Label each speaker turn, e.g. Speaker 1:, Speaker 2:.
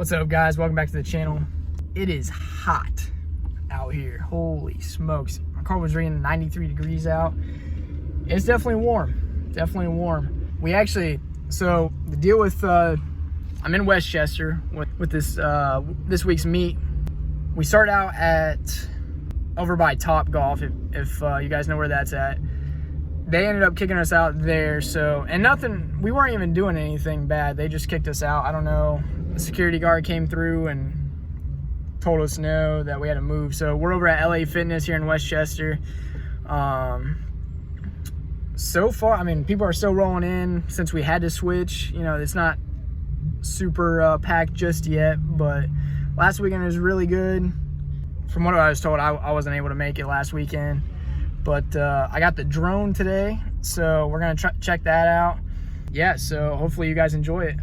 Speaker 1: What's up, guys? Welcome back to the channel. It is hot out here. Holy smokes. My car was reading 93 degrees out. It's definitely warm. Definitely warm. We actually, so the deal with, I'm in Westchester with this week's meet. We start out at over by Top Golf, if you guys know where that's at. They ended up kicking us out there, so, and nothing, we weren't even doing anything bad. They just kicked us out. I don't know. The security guard came through and told us no, that we had to move. So we're over at LA Fitness here in Westchester. So far, I mean, people are still rolling in since we had to switch. You know, it's not super packed just yet, but last weekend was really good. From what I was told, I wasn't able to make it last weekend. But I got the drone today, so we're gonna check that out. Yeah, so hopefully you guys enjoy it.